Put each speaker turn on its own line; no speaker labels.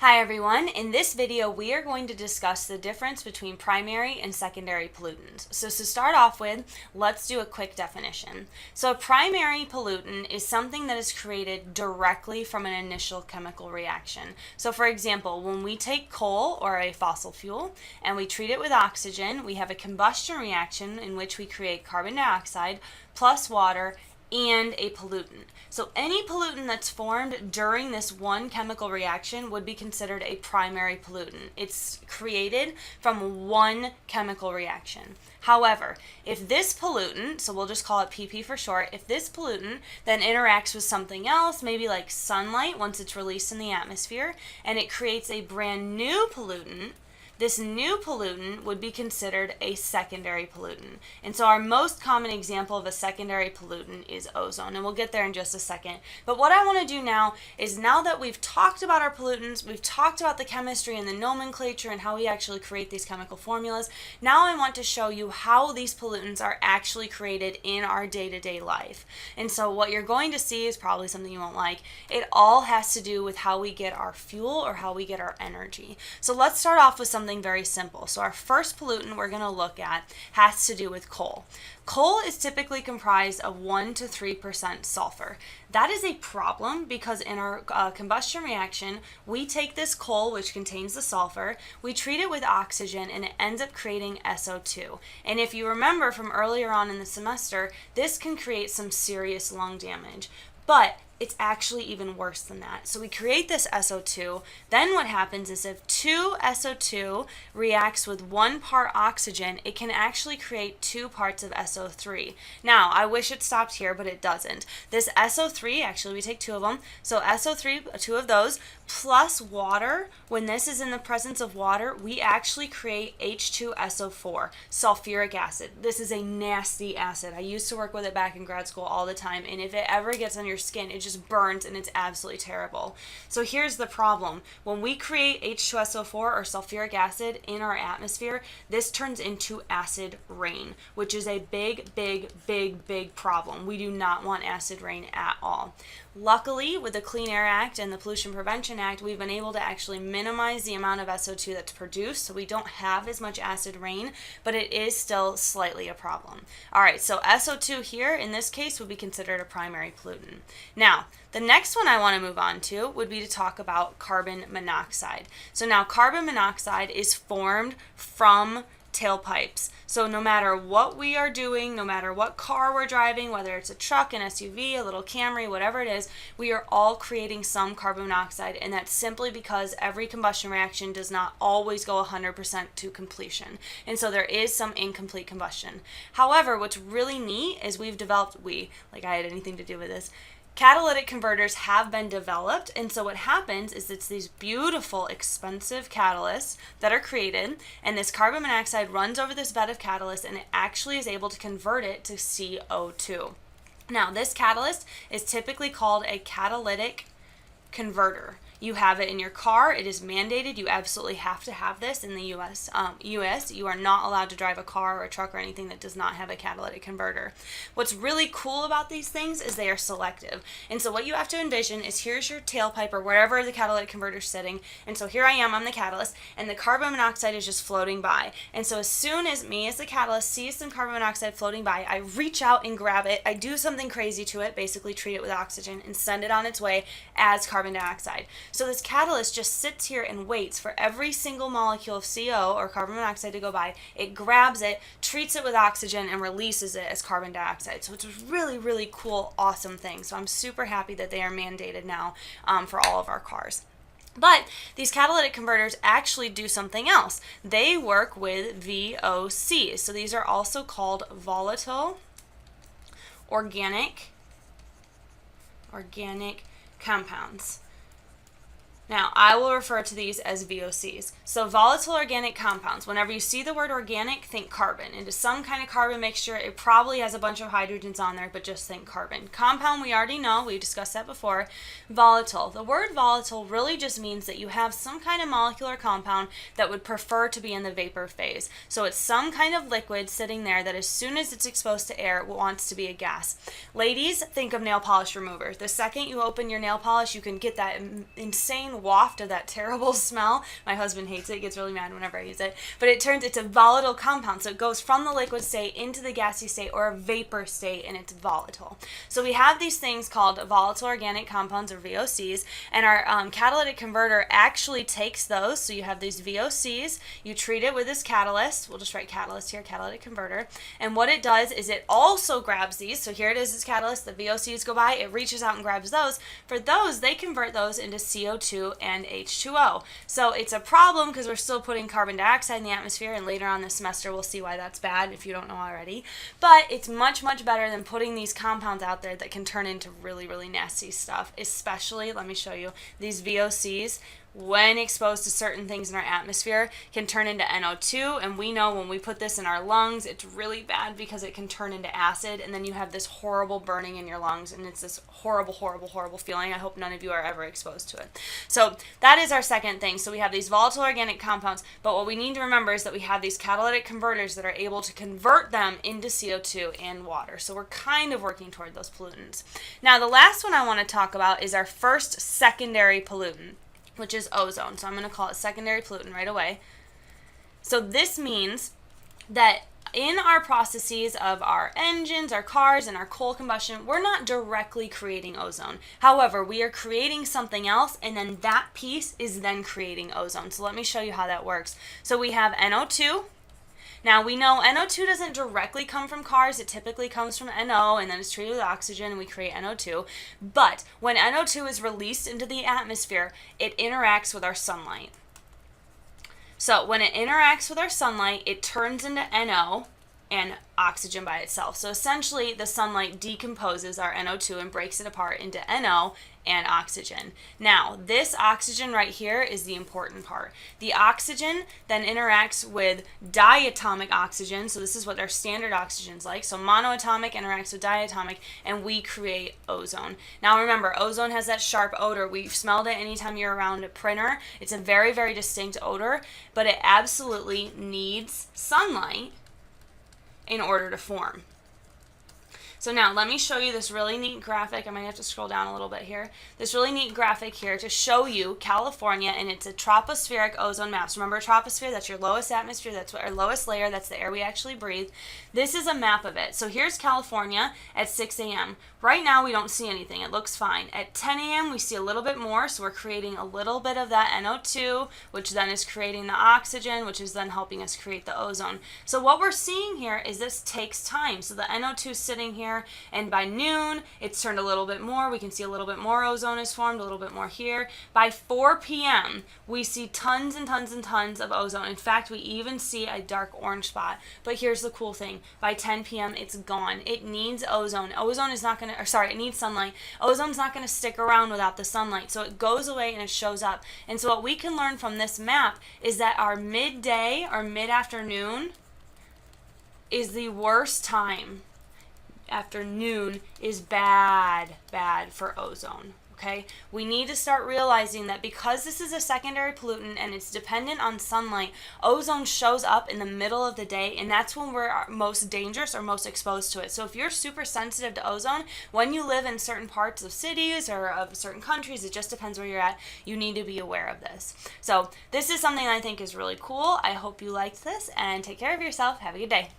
Hi everyone, in this video we are going to discuss the difference between primary and secondary pollutants. So to start off with, let's do a quick definition. So a primary pollutant is something that is created directly from an initial chemical reaction. So for example, when we take coal or a fossil fuel and we treat it with oxygen, we have a combustion reaction in which we create carbon dioxide plus water and a pollutant. So any pollutant that's formed during this one chemical reaction would be considered a primary pollutant. It's created from one chemical reaction. However, if this pollutant, so we'll just call it PP for short, if this pollutant then interacts with something else, maybe like sunlight once it's released in the atmosphere, and it creates a brand new pollutant, this new pollutant would be considered a secondary pollutant. And so our most common example of a secondary pollutant is ozone, and we'll get there in just a second. But what I want to do now is, now that we've talked about our pollutants, we've talked about the chemistry and the nomenclature and how we actually create these chemical formulas, now I want to show you how these pollutants are actually created in our day-to-day life. And so what you're going to see is probably something you won't like. It all has to do with how we get our fuel or how we get our energy. So let's start off with something very simple. So our first pollutant we're going to look at has to do with coal. Coal is typically comprised of 1 to 3% sulfur. That is a problem because in our combustion reaction, we take this coal, which contains the sulfur, we treat it with oxygen, and it ends up creating SO2. And if you remember from earlier on in the semester, this can create some serious lung damage. But it's actually even worse than that. So we create this SO2. Then what happens is, if 2 SO2 reacts with 1 part oxygen, it can actually create 2 parts of SO3. Now, I wish it stopped here, but it doesn't. This SO3, actually we take 2 of them, so SO3, 2 of those, plus water, when this is in the presence of water, we actually create H2SO4, sulfuric acid. This is a nasty acid. I used to work with it back in grad school all the time, and if it ever gets on your skin, it just burns and it's absolutely terrible. So here's the problem. When we create H2SO4 or sulfuric acid in our atmosphere, this turns into acid rain, which is a big problem. We do not want acid rain at all. Luckily, with the Clean Air Act and the Pollution Prevention Act, we've been able to actually minimize the amount of SO2 that's produced, so we don't have as much acid rain, but it is still slightly a problem. All right, so SO2 here, in this case, would be considered a primary pollutant. Now, the next one I want to move on to would be to talk about carbon monoxide. So now carbon monoxide is formed from tailpipes. So no matter what we are doing, no matter what car we're driving, whether it's a truck, an SUV, a little Camry, whatever it is, we are all creating some carbon monoxide, and that's simply because every combustion reaction does not always go 100% to completion. And so there is some incomplete combustion. However, what's really neat is we've developed, like I had anything to do with this, catalytic converters have been developed, and so what happens is it's these beautiful, expensive catalysts that are created, and this carbon monoxide runs over this bed of catalyst, and it actually is able to convert it to CO2. Now, this catalyst is typically called a catalytic converter. You have it in your car. It is mandated. You absolutely have to have this in the U.S. You are not allowed to drive a car or a truck or anything that does not have a catalytic converter. What's really cool about these things is they are selective. And so what you have to envision is, here's your tailpipe or wherever the catalytic converter is sitting. And so here I am, I'm the catalyst, and the carbon monoxide is just floating by. And so as soon as me as the catalyst sees some carbon monoxide floating by, I reach out and grab it. I do something crazy to it, basically treat it with oxygen and send it on its way as carbon dioxide. So this catalyst just sits here and waits for every single molecule of CO or carbon monoxide to go by. It grabs it, treats it with oxygen, and releases it as carbon dioxide. So it's a really cool, awesome thing. So I'm super happy that they are mandated now for all of our cars. But these catalytic converters actually do something else. They work with VOCs. So these are also called volatile organic compounds. Now, I will refer to these as VOCs. So volatile organic compounds, whenever you see the word organic, think carbon. It is some kind of carbon mixture. It probably has a bunch of hydrogens on there, but just think carbon. Compound, we already know. We discussed that before. Volatile. The word volatile really just means that you have some kind of molecular compound that would prefer to be in the vapor phase. So it's some kind of liquid sitting there that as soon as it's exposed to air, it wants to be a gas. Ladies, think of nail polish remover. The second you open your nail polish, you can get that insane waft of that terrible smell. My husband hates it, gets really mad whenever I use it. But it's a volatile compound, so it goes from the liquid state into the gaseous state or a vapor state, and it's volatile. So we have these things called volatile organic compounds, or VOCs, and our catalytic converter actually takes those. So you have these VOCs, you treat it with this catalyst. We'll just write catalyst here, catalytic converter. And what it does is it also grabs these. So here it is, this catalyst, the VOCs go by, it reaches out and grabs those. For those, they convert those into CO2 and H2O. So it's a problem because we're still putting carbon dioxide in the atmosphere, and later on this semester we'll see why that's bad if you don't know already. But it's much, much better than putting these compounds out there that can turn into really, really nasty stuff, especially, let me show you, these VOCs, when exposed to certain things in our atmosphere, can turn into NO2, and we know when we put this in our lungs, it's really bad because it can turn into acid, and then you have this horrible burning in your lungs, and it's this horrible, horrible, horrible feeling. I hope none of you are ever exposed to it. So that is our second thing. So we have these volatile organic compounds, but what we need to remember is that we have these catalytic converters that are able to convert them into CO2 and water. So we're kind of working toward those pollutants. Now, the last one I want to talk about is our first secondary pollutant, which is ozone. So I'm going to call it secondary pollutant right away. So this means that in our processes of our engines, our cars, and our coal combustion, we're not directly creating ozone. However, we are creating something else, and then that piece is then creating ozone. So let me show you how that works. So we have NO2. Now, we know NO2 doesn't directly come from cars. It typically comes from NO, and then it's treated with oxygen, and we create NO2. But when NO2 is released into the atmosphere, it interacts with our sunlight. So when it interacts with our sunlight, it turns into NO and oxygen by itself. So essentially, the sunlight decomposes our NO2 and breaks it apart into NO and oxygen. Now, this oxygen right here is the important part. The oxygen then interacts with diatomic oxygen. So this is what our standard oxygen is like. So monoatomic interacts with diatomic, and we create ozone. Now remember, ozone has that sharp odor. We've smelled it anytime you're around a printer. It's a very, very distinct odor, but it absolutely needs sunlight in order to form. So now let me show you this really neat graphic. I might have to scroll down a little bit here. This really neat graphic here to show you California, and it's a tropospheric ozone map. So remember, troposphere, that's your lowest atmosphere, that's our lowest layer, that's the air we actually breathe. This is a map of it. So here's California at 6 a.m. Right now we don't see anything. It looks fine. At 10 a.m. we see a little bit more, so we're creating a little bit of that NO2, which then is creating the oxygen, which is then helping us create the ozone. So what we're seeing here is this takes time. So the NO2 is sitting here, and by noon it's turned a little bit more. We can see a little bit more ozone is formed, a little bit more here. By 4 p.m. we see tons and tons and tons of ozone. In fact, we even see a dark orange spot. But here's the cool thing. By 10 p.m. it's gone. It needs ozone. Ozone is not going to, it needs sunlight. Ozone's not going to stick around without the sunlight. So it goes away and it shows up. And so what we can learn from this map is that our midday or mid-afternoon is the worst time. Afternoon is bad for ozone. Okay, we need to start realizing that because this is a secondary pollutant and it's dependent on sunlight, ozone shows up in the middle of the day, and that's when we're most dangerous or most exposed to it. So if you're super sensitive to ozone, when you live in certain parts of cities or of certain countries, it just depends where you're at, you need to be aware of this. So this is something I think is really cool. I hope you liked this, and take care of yourself. Have a good day.